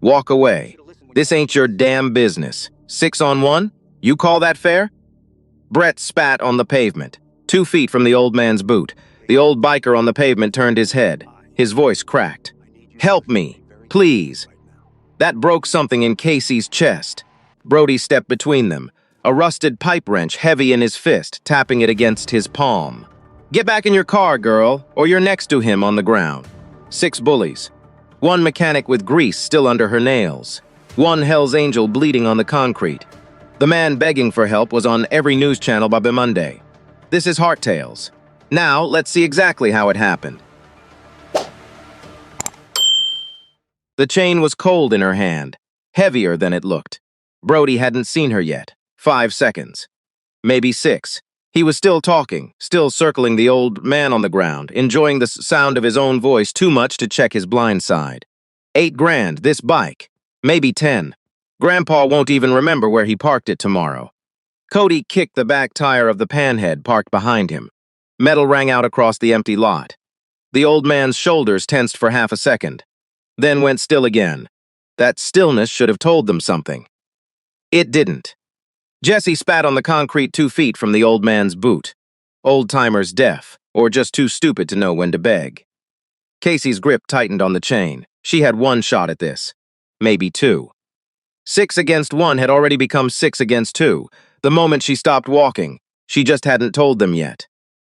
Walk away. This ain't your damn business. 6-on-1? You call that fair? Brett spat on the pavement, 2 feet from the old man's boot. The old biker on the pavement turned his head. His voice cracked. Help me, please. That broke something in Casey's chest. Brody stepped between them, a rusted pipe wrench heavy in his fist, tapping it against his palm. Get back in your car, girl, or you're next to him on the ground. 6 bullies. 1 mechanic with grease still under her nails. 1 Hell's Angel bleeding on the concrete. The man begging for help was on every news channel by Monday. This is Heart Tales. Now, let's see exactly how it happened. The chain was cold in her hand, heavier than it looked. Brody hadn't seen her yet. 5 seconds. Maybe 6. He was still talking, still circling the old man on the ground, enjoying the sound of his own voice too much to check his blind side. 8 grand, this bike. Maybe 10. Grandpa won't even remember where he parked it tomorrow. Cody kicked the back tire of the panhead parked behind him. Metal rang out across the empty lot. The old man's shoulders tensed for half a second, then went still again. That stillness should have told them something. It didn't. Jesse spat on the concrete 2 feet from the old man's boot. Old-timers deaf, or just too stupid to know when to beg. Casey's grip tightened on the chain. She had 1 shot at this. Maybe 2. 6 against 1 had already become 6 against 2. The moment she stopped walking, she just hadn't told them yet.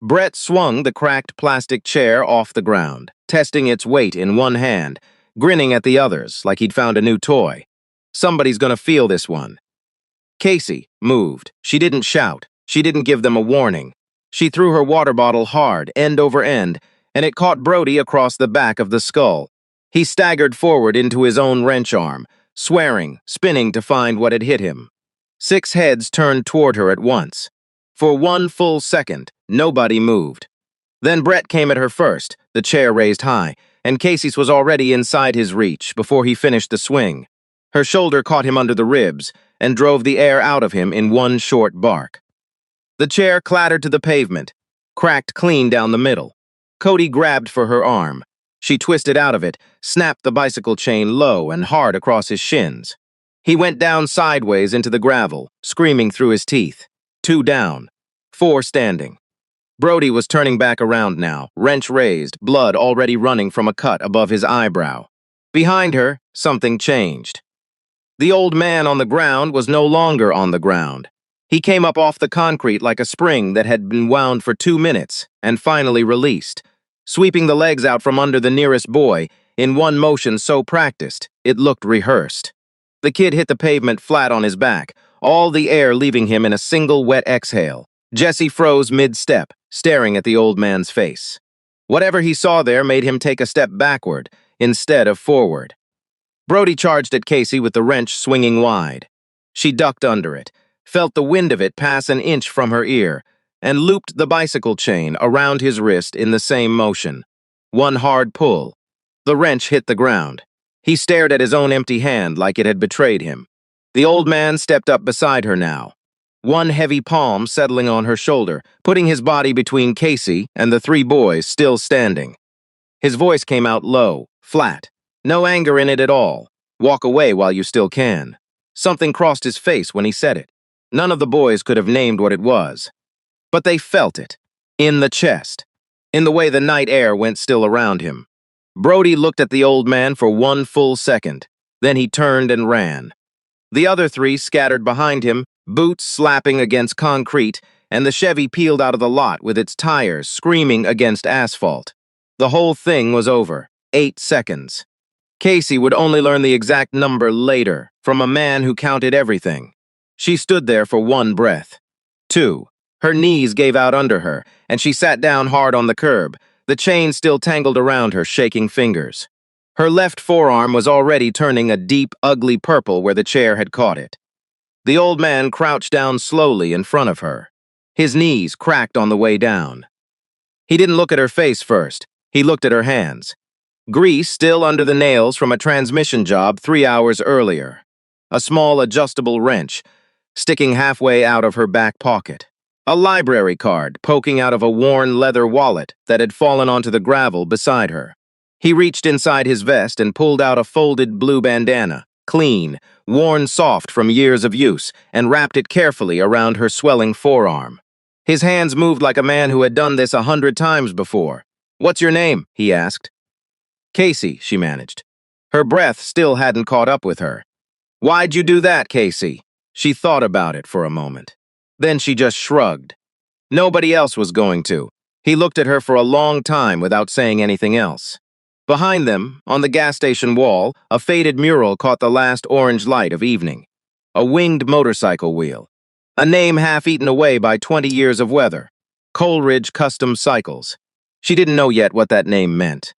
Brett swung the cracked plastic chair off the ground, testing its weight in 1 hand, grinning at the others like he'd found a new toy. Somebody's gonna feel this one. Casey moved. She didn't shout. She didn't give them a warning. She threw her water bottle hard, end over end, and it caught Brody across the back of the skull. He staggered forward into his own wrench arm, swearing, spinning to find what had hit him. 6 heads turned toward her at once. For 1 full second, nobody moved. Then Brett came at her first, the chair raised high, and Casey's was already inside his reach before he finished the swing. Her shoulder caught him under the ribs and drove the air out of him in 1 short bark. The chair clattered to the pavement, cracked clean down the middle. Cody grabbed for her arm. She twisted out of it, snapped the bicycle chain low and hard across his shins. He went down sideways into the gravel, screaming through his teeth. 2 down, 4 standing. Brody was turning back around now, wrench raised, blood already running from a cut above his eyebrow. Behind her, something changed. The old man on the ground was no longer on the ground. He came up off the concrete like a spring that had been wound for 2 minutes and finally released, sweeping the legs out from under the nearest boy in 1 motion so practiced it looked rehearsed. The kid hit the pavement flat on his back, all the air leaving him in a single wet exhale. Jesse froze mid-step, staring at the old man's face. Whatever he saw there made him take a step backward instead of forward. Brody charged at Casey with the wrench swinging wide. She ducked under it, felt the wind of it pass an inch from her ear, and looped the bicycle chain around his wrist in the same motion. 1 hard pull. The wrench hit the ground. He stared at his own empty hand like it had betrayed him. The old man stepped up beside her now, 1 heavy palm settling on her shoulder, putting his body between Casey and the 3 boys still standing. His voice came out low, flat. No anger in it at all. Walk away while you still can. Something crossed his face when he said it. None of the boys could have named what it was. But they felt it. In the chest. In the way the night air went still around him. Brody looked at the old man for 1 full second. Then he turned and ran. The other 3 scattered behind him, boots slapping against concrete, and the Chevy peeled out of the lot with its tires screaming against asphalt. The whole thing was over. 8 seconds. Casey would only learn the exact number later, from a man who counted everything. She stood there for 1 breath. 2. Her knees gave out under her, and she sat down hard on the curb, the chain still tangled around her shaking fingers. Her left forearm was already turning a deep, ugly purple where the chair had caught it. The old man crouched down slowly in front of her. His knees cracked on the way down. He didn't look at her face first. He looked at her hands. Grease still under the nails from a transmission job 3 hours earlier. A small adjustable wrench sticking halfway out of her back pocket. A library card poking out of a worn leather wallet that had fallen onto the gravel beside her. He reached inside his vest and pulled out a folded blue bandana, clean, worn soft from years of use, and wrapped it carefully around her swelling forearm. His hands moved like a man who had done this 100 times before. "What's your name?" he asked. "Casey," she managed. Her breath still hadn't caught up with her. "Why'd you do that, Casey?" She thought about it for a moment. Then she just shrugged. Nobody else was going to. He looked at her for a long time without saying anything else. Behind them, on the gas station wall, a faded mural caught the last orange light of evening. A winged motorcycle wheel. A name half-eaten away by 20 years of weather. Coleridge Custom Cycles. She didn't know yet what that name meant.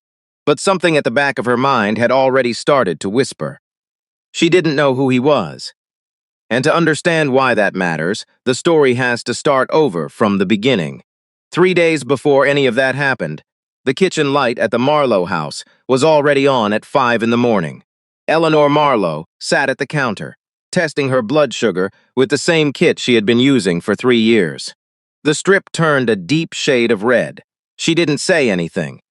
But something at the back of her mind had already started to whisper. She didn't know who he was. And to understand why that matters, the story has to start over from the beginning. 3 days before any of that happened, the kitchen light at the Marlowe house was already on at 5 in the morning. Eleanor Marlowe sat at the counter, testing her blood sugar with the same kit she had been using for 3 years. The strip turned a deep shade of red. She didn't say anything.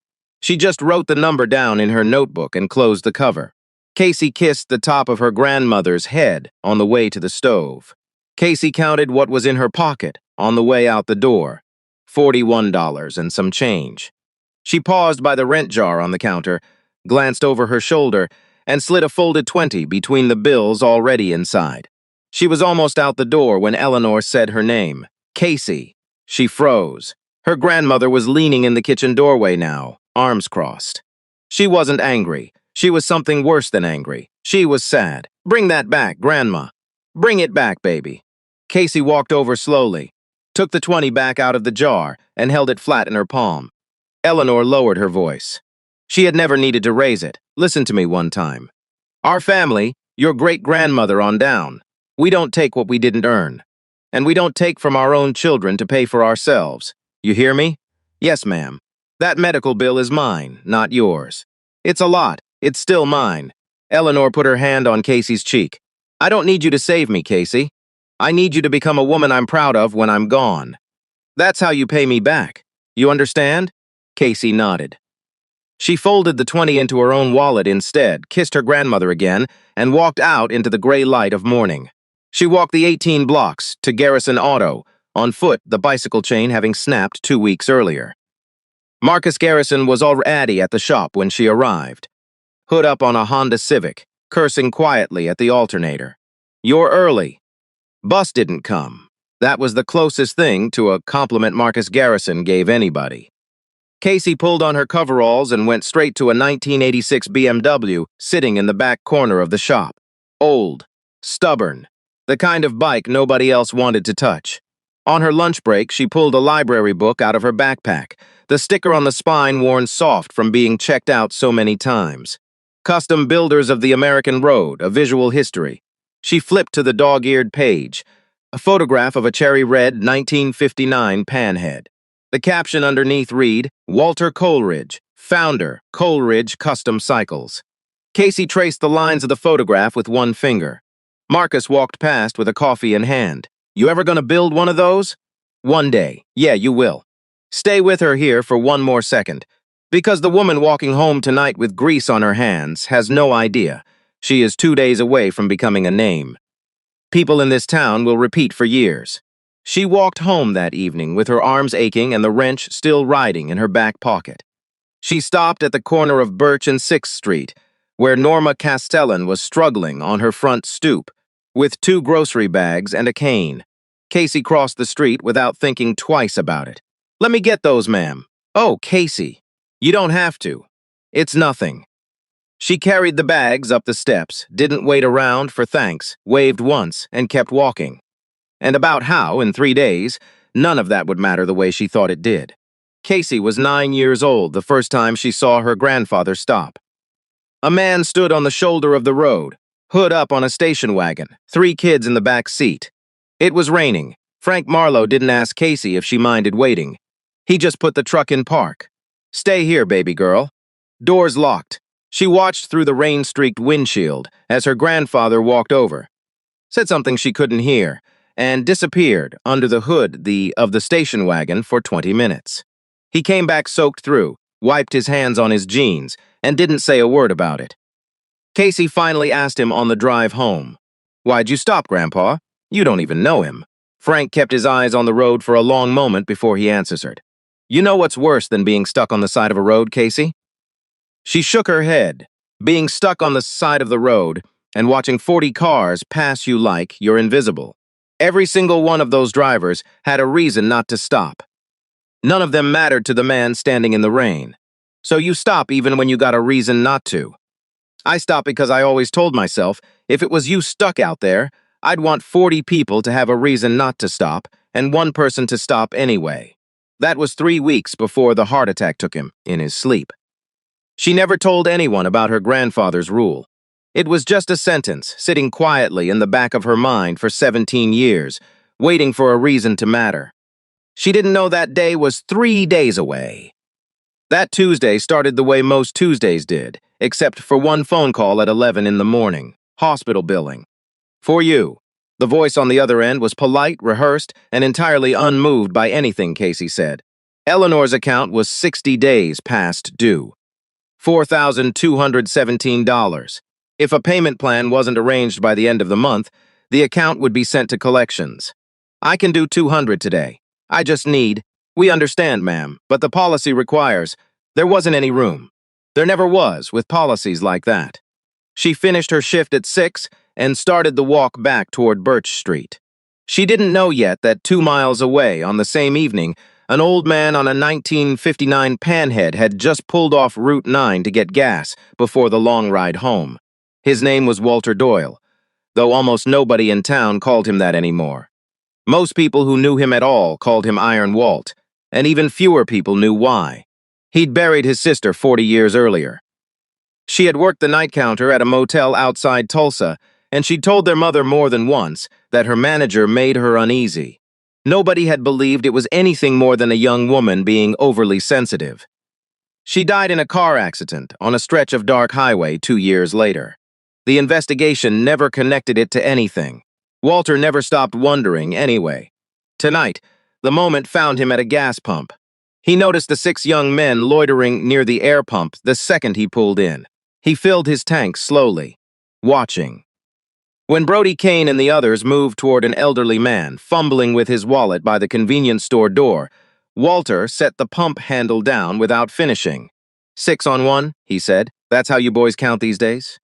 She just wrote the number down in her notebook and closed the cover. Casey kissed the top of her grandmother's head on the way to the stove. Casey counted what was in her pocket on the way out the door. $41 and some change. She paused by the rent jar on the counter, glanced over her shoulder, and slid a folded 20 between the bills already inside. She was almost out the door when Eleanor said her name. Casey. She froze. Her grandmother was leaning in the kitchen doorway now, arms crossed. She wasn't angry. She was something worse than angry. She was sad. "Bring that back, Grandma. Bring it back, baby." Casey walked over slowly, took the 20 back out of the jar, and held it flat in her palm. Eleanor lowered her voice. She had never needed to raise it. "Listen to me one time. Our family, your great-grandmother on down, we don't take what we didn't earn. And we don't take from our own children to pay for ourselves. You hear me?" "Yes, ma'am. That medical bill is mine, not yours. It's a lot. It's still mine." Eleanor put her hand on Casey's cheek. "I don't need you to save me, Casey. I need you to become a woman I'm proud of when I'm gone. That's how you pay me back. You understand?" Casey nodded. She folded the 20 into her own wallet instead, kissed her grandmother again, and walked out into the gray light of morning. She walked the 18 blocks to Garrison Auto, on foot, the bicycle chain having snapped 2 weeks earlier. Marcus Garrison was already at the shop when she arrived. Hood up on a Honda Civic, cursing quietly at the alternator. "You're early." Bus didn't come. That was the closest thing to a compliment Marcus Garrison gave anybody. Casey pulled on her coveralls and went straight to a 1986 BMW sitting in the back corner of the shop. Old, stubborn, the kind of bike nobody else wanted to touch. On her lunch break, she pulled a library book out of her backpack, the sticker on the spine worn soft from being checked out so many times. Custom Builders of the American Road, a visual history. She flipped to the dog-eared page, a photograph of a cherry red 1959 panhead. The caption underneath read, "Walter Coleridge, founder, Coleridge Custom Cycles." Casey traced the lines of the photograph with one finger. Marcus walked past with a coffee in hand. "You ever gonna build one of those?" "One day. Yeah, you will." Stay with her here for one more second, because the woman walking home tonight with grease on her hands has no idea. She is 2 days away from becoming a name. People in this town will repeat for years. She walked home that evening with her arms aching and the wrench still riding in her back pocket. She stopped at the corner of Birch and 6th Street, where Norma Castellan was struggling on her front stoop, with 2 grocery bags and a cane. Casey crossed the street without thinking twice about it. "Let me get those, ma'am." "Oh, Casey. You don't have to. It's nothing." She carried the bags up the steps, didn't wait around for thanks, waved once, and kept walking. And about how, in 3 days, none of that would matter the way she thought it did. Casey was 9 years old the first time she saw her grandfather stop. A man stood on the shoulder of the road, hood up on a station wagon, 3 kids in the back seat. It was raining. Frank Marlowe didn't ask Casey if she minded waiting. He just put the truck in park. "Stay here, baby girl." Doors locked. She watched through the rain-streaked windshield as her grandfather walked over, said something she couldn't hear, and disappeared under the hood of the station wagon for 20 minutes. He came back soaked through, wiped his hands on his jeans, and didn't say a word about it. Casey finally asked him on the drive home, "Why'd you stop, Grandpa? You don't even know him." Frank kept his eyes on the road for a long moment before he answered. "You know what's worse than being stuck on the side of a road, Casey?" She shook her head. Being stuck on the side of the road and watching 40 cars pass you like you're invisible. Every single one of those drivers had a reason not to stop. None of them mattered to the man standing in the rain. So you stop even when you got a reason not to. I stopped because I always told myself, if it was you stuck out there, I'd want 40 people to have a reason not to stop and one person to stop anyway. That was 3 weeks before the heart attack took him in his sleep. She never told anyone about her grandfather's rule. It was just a sentence sitting quietly in the back of her mind for 17 years, waiting for a reason to matter. She didn't know that day was 3 days away. That Tuesday started the way most Tuesdays did, except for one phone call at 11 in the morning, hospital billing. "For you." The voice on the other end was polite, rehearsed, and entirely unmoved by anything Casey said. Eleanor's account was 60 days past due. $4,217. If a payment plan wasn't arranged by the end of the month, the account would be sent to collections. "I can do 200 today. I just need—" "We understand, ma'am, but the policy requires—" There wasn't any room. There never was with policies like that. She finished her shift at 6 and started the walk back toward Birch Street. She didn't know yet that 2 miles away on the same evening, an old man on a 1959 Panhead had just pulled off Route 9 to get gas before the long ride home. His name was Walter Doyle, though almost nobody in town called him that anymore. Most people who knew him at all called him Iron Walt, and even fewer people knew why. He'd buried his sister 40 years earlier. She had worked the night counter at a motel outside Tulsa, and she'd told their mother more than once that her manager made her uneasy. Nobody had believed it was anything more than a young woman being overly sensitive. She died in a car accident on a stretch of dark highway 2 years later. The investigation never connected it to anything. Walter never stopped wondering anyway. Tonight, the moment found him at a gas pump. He noticed the 6 young men loitering near the air pump the second he pulled in. He filled his tank slowly, watching. When Brody Kane and the others moved toward an elderly man fumbling with his wallet by the convenience store door, Walter set the pump handle down without finishing. "6 on 1, he said. "That's how you boys count these days?"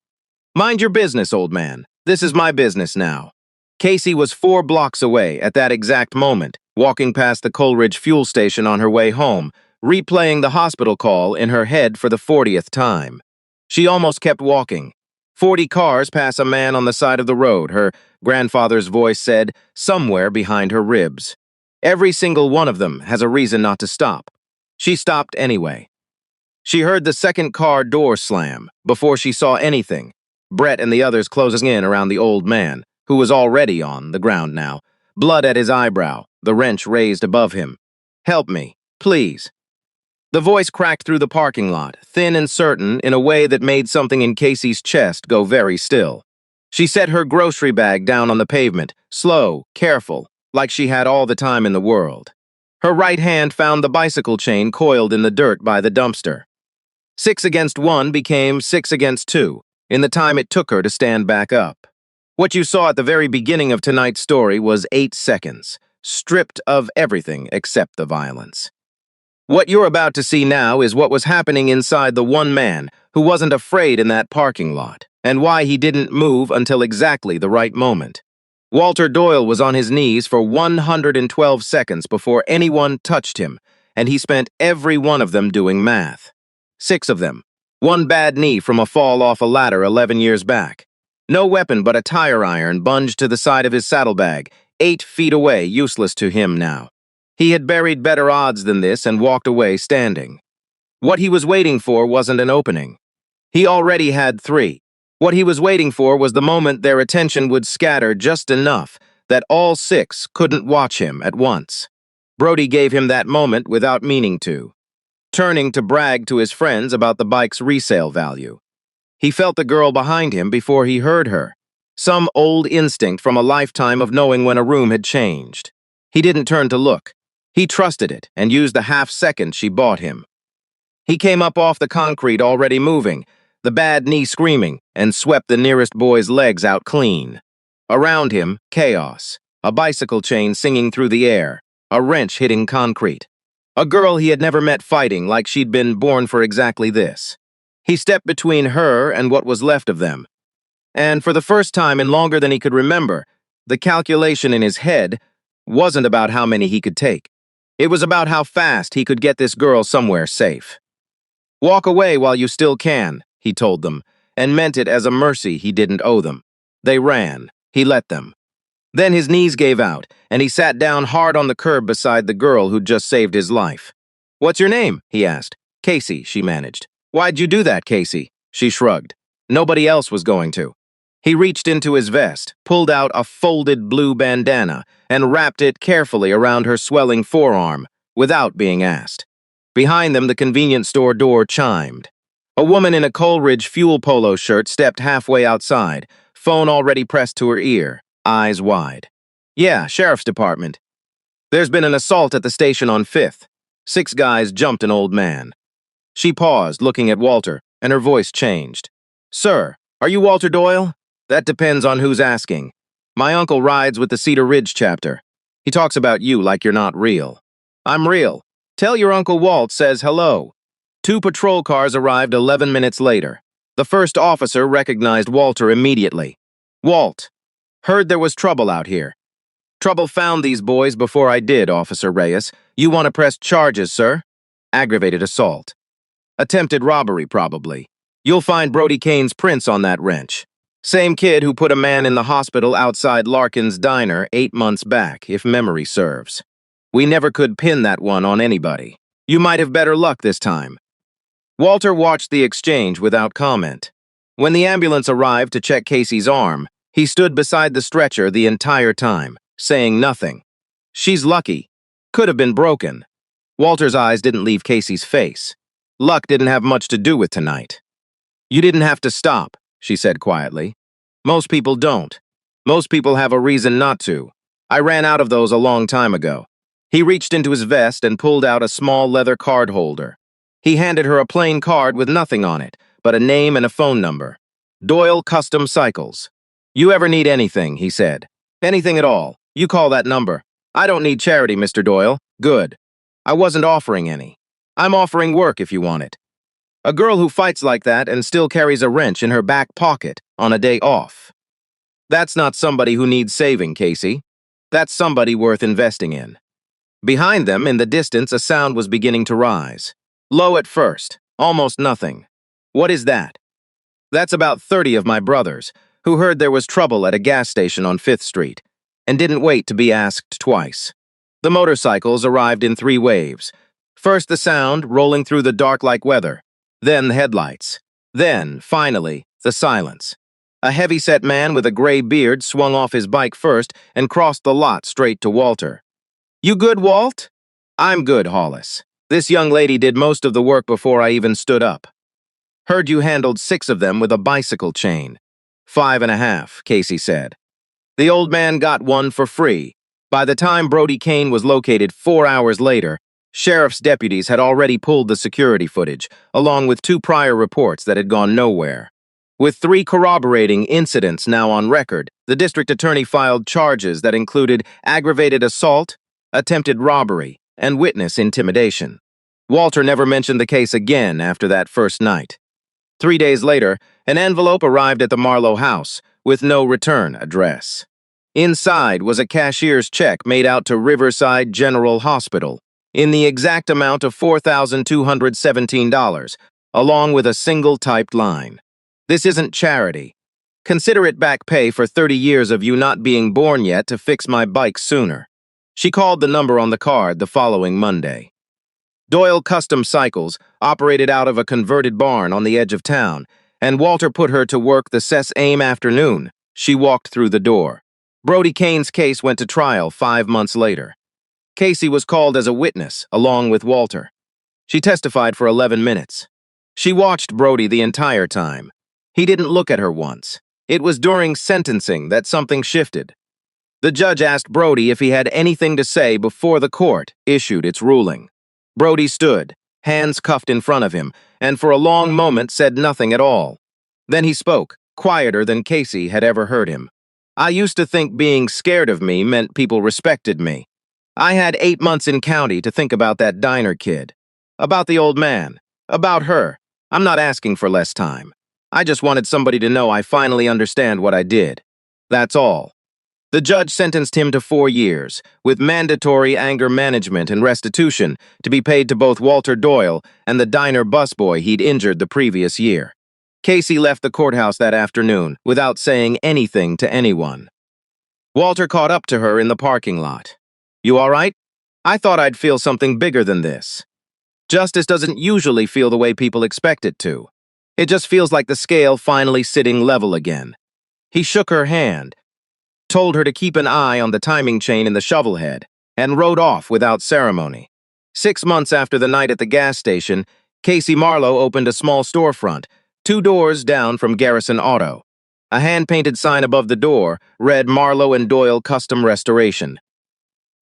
"Mind your business, old man. This is my business now." Casey was 4 blocks away at that exact moment, walking past the Coleridge fuel station on her way home, replaying the hospital call in her head for the 40th time. She almost kept walking. 40 cars pass a man on the side of the road, her grandfather's voice said, somewhere behind her ribs. Every single one of them has a reason not to stop. She stopped anyway. She heard the second car door slam before she saw anything. Brett and the others closing in around the old man, who was already on the ground now, blood at his eyebrow, the wrench raised above him. "Help me, please." The voice cracked through the parking lot, thin and certain in a way that made something in Casey's chest go very still. She set her grocery bag down on the pavement, slow, careful, like she had all the time in the world. Her right hand found the bicycle chain coiled in the dirt by the dumpster. 6 against 1 became 6 against 2 in the time it took her to stand back up. What you saw at the very beginning of tonight's story was 8 seconds, stripped of everything except the violence. What you're about to see now is what was happening inside the one man who wasn't afraid in that parking lot, and why he didn't move until exactly the right moment. Walter Doyle was on his knees for 112 seconds before anyone touched him, and he spent every one of them doing math. 6 of them. 1 bad knee from a fall off a ladder 11 years back. No weapon but a tire iron bunged to the side of his saddlebag, 8 feet away, useless to him now. He had buried better odds than this and walked away standing. What he was waiting for wasn't an opening. He already had 3. What he was waiting for was the moment their attention would scatter just enough that all 6 couldn't watch him at once. Brody gave him that moment without meaning to, turning to brag to his friends about the bike's resale value. He felt the girl behind him before he heard her, some old instinct from a lifetime of knowing when a room had changed. He didn't turn to look. He trusted it and used the half second she bought him. He came up off the concrete already moving, the bad knee screaming, and swept the nearest boy's legs out clean. Around him, chaos, a bicycle chain singing through the air, a wrench hitting concrete. A girl he had never met fighting like she'd been born for exactly this. He stepped between her and what was left of them. And for the first time in longer than he could remember, the calculation in his head wasn't about how many he could take. It was about how fast he could get this girl somewhere safe. "Walk away while you still can," he told them, and meant it as a mercy he didn't owe them. They ran. He let them. Then his knees gave out, and he sat down hard on the curb beside the girl who'd just saved his life. "What's your name?" he asked. "Casey," she managed. "Why'd you do that, Casey?" She shrugged. Nobody else was going to. He reached into his vest, pulled out a folded blue bandana, and wrapped it carefully around her swelling forearm, without being asked. Behind them, the convenience store door chimed. A woman in a Coleridge fuel polo shirt stepped halfway outside, phone already pressed to her ear, eyes wide. "Yeah, Sheriff's Department. There's been an assault at the station on 5th. 6 guys jumped an old man." She paused, looking at Walter, and her voice changed. "Sir, are you Walter Doyle? That depends on who's asking. My uncle rides with the Cedar Ridge chapter. He talks about you like you're not real." "I'm real. Tell your Uncle Walt says hello." 2 patrol cars arrived 11 minutes later. The first officer recognized Walter immediately. "Walt, heard there was trouble out here." "Trouble found these boys before I did, Officer Reyes. You want to press charges, sir?" "Aggravated assault. Attempted robbery, probably. You'll find Brody Kane's prints on that wrench. Same kid who put a man in the hospital outside Larkin's diner 8 months back, if memory serves. We never could pin that one on anybody. You might have better luck this time." Walter watched the exchange without comment. When the ambulance arrived to check Casey's arm, he stood beside the stretcher the entire time, saying nothing. "She's lucky. Could have been broken." Walter's eyes didn't leave Casey's face. Luck didn't have much to do with tonight. "You didn't have to stop," she said quietly. "Most people don't. Most people have a reason not to. I ran out of those a long time ago." He reached into his vest and pulled out a small leather card holder. He handed her a plain card with nothing on it, but a name and a phone number. "Doyle Custom Cycles. You ever need anything," he said. "Anything at all, you call that number. I don't need charity, Mr. Doyle. Good. I wasn't offering any. I'm offering work if you want it. A girl who fights like that and still carries a wrench in her back pocket on a day off. That's not somebody who needs saving, Casey. That's somebody worth investing in." Behind them, in the distance, a sound was beginning to rise. Low at first, almost nothing. "What is that?" "That's about 30 of my brothers, who heard there was trouble at a gas station on 5th Street, and didn't wait to be asked twice." The motorcycles arrived in 3 waves. First the sound, rolling through the dark like weather. Then the headlights. Then, finally, the silence. A heavy-set man with a gray beard swung off his bike first and crossed the lot straight to Walter. "You good, Walt?" "I'm good, Hollis. This young lady did most of the work before I even stood up." "Heard you handled 6 of them with a bicycle chain." 5.5, Casey said. "The old man got one for free. By the time Brody Kane was located 4 hours later, sheriff's deputies had already pulled the security footage, along with 2 prior reports that had gone nowhere. With 3 corroborating incidents now on record, the district attorney filed charges that included aggravated assault, attempted robbery, and witness intimidation. Walter never mentioned the case again after that first night. 3 days later, an envelope arrived at the Marlowe house with no return address. Inside was a cashier's check made out to Riverside General Hospital in the exact amount of $4,217, along with a single typed line. "This isn't charity. Consider it back pay for 30 years of you not being born yet to fix my bike sooner." She called the number on the card the following Monday. Doyle Custom Cycles operated out of a converted barn on the edge of town, and Walter put her to work the same afternoon. She walked through the door. Brody Kane's case went to trial 5 months later. Casey was called as a witness, along with Walter. She testified for 11 minutes. She watched Brody the entire time. He didn't look at her once. It was during sentencing that something shifted. The judge asked Brody if he had anything to say before the court issued its ruling. Brody stood, hands cuffed in front of him, and for a long moment said nothing at all. Then he spoke, quieter than Casey had ever heard him. I used to think being scared of me meant people respected me. I had 8 months in county to think about that diner kid. About the old man. About her. I'm not asking for less time. I just wanted somebody to know I finally understand what I did. That's all. The judge sentenced him to 4 years, with mandatory anger management and restitution to be paid to both Walter Doyle and the diner busboy he'd injured the previous year. Casey left the courthouse that afternoon without saying anything to anyone. Walter caught up to her in the parking lot. "You all right? I thought I'd feel something bigger than this." Justice doesn't usually feel the way people expect it to. It just feels like the scale finally sitting level again. He shook her hand, told her to keep an eye on the timing chain in the shovel head, and rode off without ceremony. 6 months after the night at the gas station, Casey Marlowe opened a small storefront, 2 doors down from Garrison Auto. A hand-painted sign above the door read Marlowe and Doyle Custom Restoration.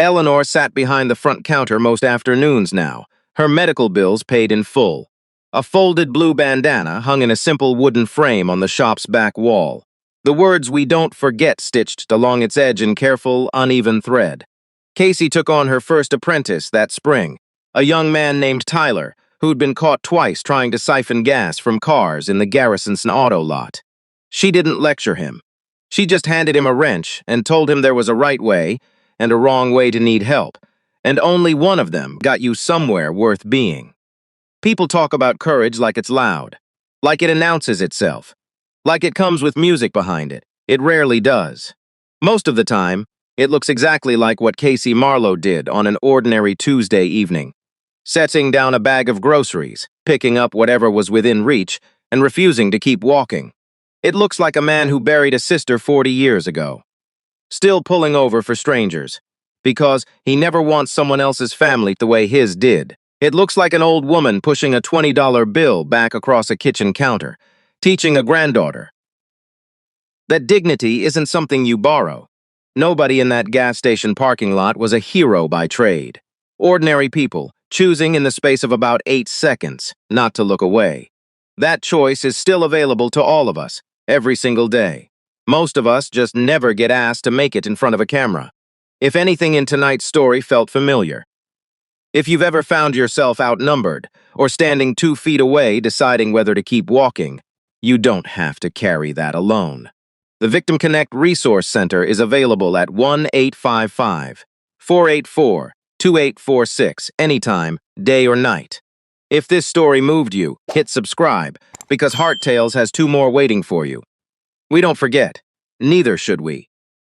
Eleanor sat behind the front counter most afternoons now, her medical bills paid in full. A folded blue bandana hung in a simple wooden frame on the shop's back wall. The words "We don't forget" stitched along its edge in careful, uneven thread. Casey took on her first apprentice that spring, a young man named Tyler, who'd been caught twice trying to siphon gas from cars in the Garrison Auto lot. She didn't lecture him. She just handed him a wrench and told him there was a right way and a wrong way to need help, and only one of them got you somewhere worth being. People talk about courage like it's loud, like it announces itself, like it comes with music behind it. It rarely does. Most of the time, it looks exactly like what Casey Marlowe did on an ordinary Tuesday evening, setting down a bag of groceries, picking up whatever was within reach, and refusing to keep walking. It looks like a man who buried a sister 40 years ago, still pulling over for strangers, because he never wants someone else's family the way his did. It looks like an old woman pushing a $20 bill back across a kitchen counter, teaching a granddaughter that dignity isn't something you borrow. Nobody in that gas station parking lot was a hero by trade. Ordinary people, choosing in the space of about 8 seconds not to look away. That choice is still available to all of us, every single day. Most of us just never get asked to make it in front of a camera. If anything in tonight's story felt familiar, if you've ever found yourself outnumbered or standing 2 feet away deciding whether to keep walking, you don't have to carry that alone. The Victim Connect Resource Center is available at 1-855-484-2846 anytime, day or night. If this story moved you, hit subscribe, because Heart Tales has 2 more waiting for you. We don't forget. Neither should we.